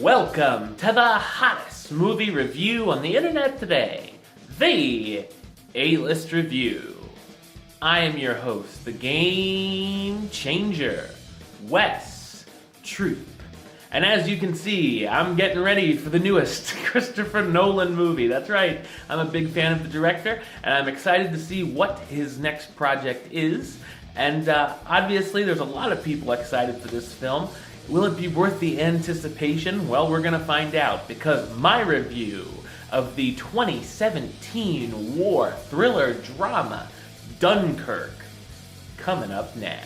Welcome to the hottest movie review on the internet today, the A-List Review. I am your host, the Game Changer, Wes Troop. And as you can see, I'm getting ready for the newest Christopher Nolan movie. That's right, I'm a big fan of the director, and I'm excited to see what his next project is. And obviously, there's a lot of people excited for this film. Will it be worth the anticipation? Well, we're gonna find out, because my review of the 2017 war thriller drama, Dunkirk, coming up now.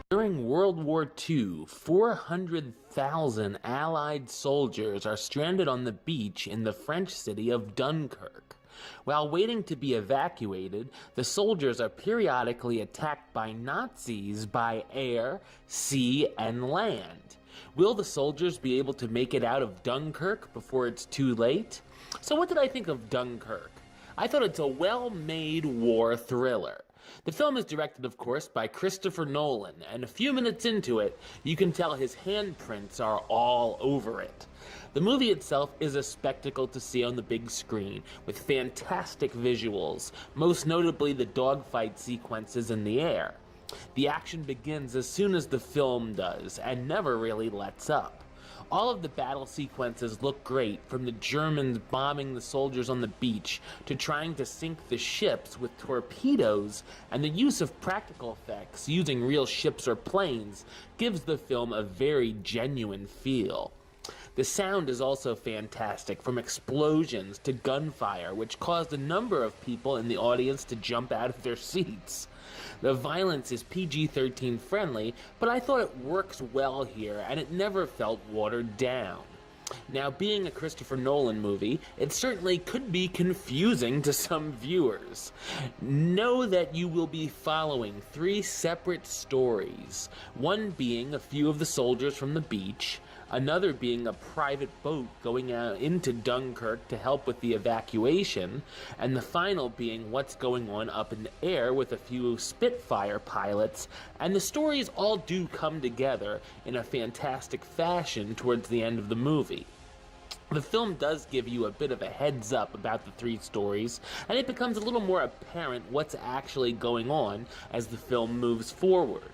During World War II, 400,000 Allied soldiers are stranded on the beach in the French city of Dunkirk. While waiting to be evacuated, the soldiers are periodically attacked by Nazis by air, sea, and land. Will the soldiers be able to make it out of Dunkirk before it's too late? So what did I think of Dunkirk? I thought it's a well-made war thriller. The film is directed, of course, by Christopher Nolan, and a few minutes into it, you can tell his handprints are all over it. The movie itself is a spectacle to see on the big screen, with fantastic visuals, most notably the dogfight sequences in the air. The action begins as soon as the film does, and never really lets up. All of the battle sequences look great, from the Germans bombing the soldiers on the beach to trying to sink the ships with torpedoes, and the use of practical effects using real ships or planes gives the film a very genuine feel. The sound is also fantastic, from explosions to gunfire, which caused a number of people in the audience to jump out of their seats. The violence is PG-13 friendly, but I thought it works well here, and it never felt watered down. Now, being a Christopher Nolan movie, it certainly could be confusing to some viewers. Know that you will be following three separate stories, one being a few of the soldiers from the beach, another being a private boat going out into Dunkirk to help with the evacuation, and the final being what's going on up in the air with a few Spitfire pilots, and the stories all do come together in a fantastic fashion towards the end of the movie. The film does give you a bit of a heads up about the three stories, and it becomes a little more apparent what's actually going on as the film moves forward.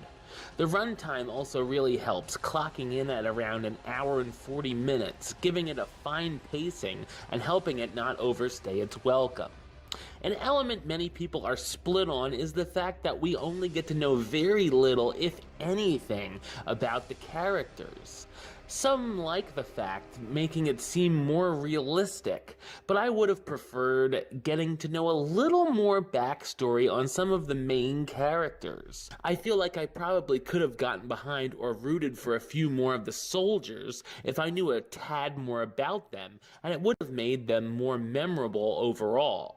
The runtime also really helps, clocking in at around an hour and 40 minutes, giving it a fine pacing and helping it not overstay its welcome. An element many people are split on is the fact that we only get to know very little, if anything, about the characters. Some like the fact, making it seem more realistic, but I would have preferred getting to know a little more backstory on some of the main characters. I feel like I probably could have gotten behind or rooted for a few more of the soldiers if I knew a tad more about them, and it would have made them more memorable overall.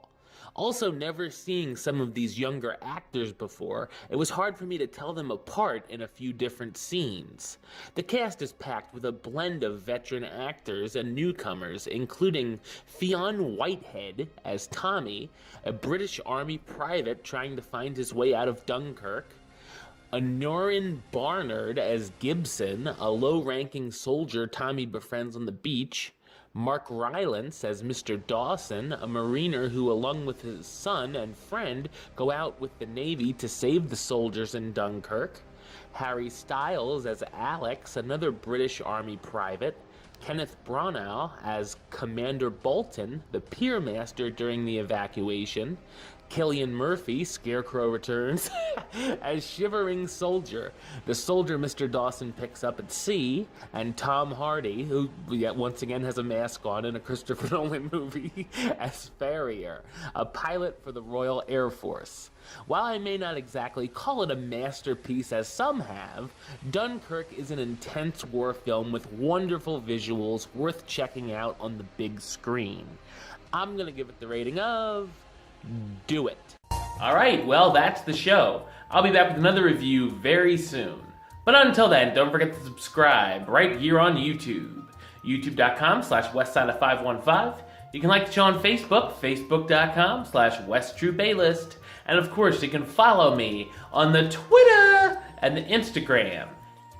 Also, never seeing some of these younger actors before, it was hard for me to tell them apart in a few different scenes. The cast is packed with a blend of veteran actors and newcomers, including Fionn Whitehead as Tommy, a British Army private trying to find his way out of Dunkirk, Honorin Barnard as Gibson, a low-ranking soldier Tommy befriends on the beach, Mark Rylance as Mr. Dawson, a mariner who, along with his son and friend, go out with the Navy to save the soldiers in Dunkirk, Harry Styles as Alex, another British Army private, Kenneth Branagh as Commander Bolton, the pier master during the evacuation, Cillian Murphy, Scarecrow returns, as Shivering Soldier, the soldier Mr. Dawson picks up at sea, and Tom Hardy, who once again has a mask on in a Christopher Nolan movie, as Farrier, a pilot for the Royal Air Force. While I may not exactly call it a masterpiece as some have, Dunkirk is an intense war film with wonderful visuals worth checking out on the big screen. I'm gonna give it the rating of... do it. Alright, well, that's the show. I'll be back with another review very soon. But until then, don't forget to subscribe right here on YouTube. youtube.com/westside515. You can like the show on Facebook, facebook.com/WestTroopAlist. And of course, you can follow me on the Twitter and the Instagram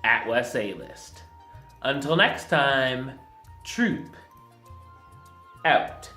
at Wes A List. Until next time, Troop out.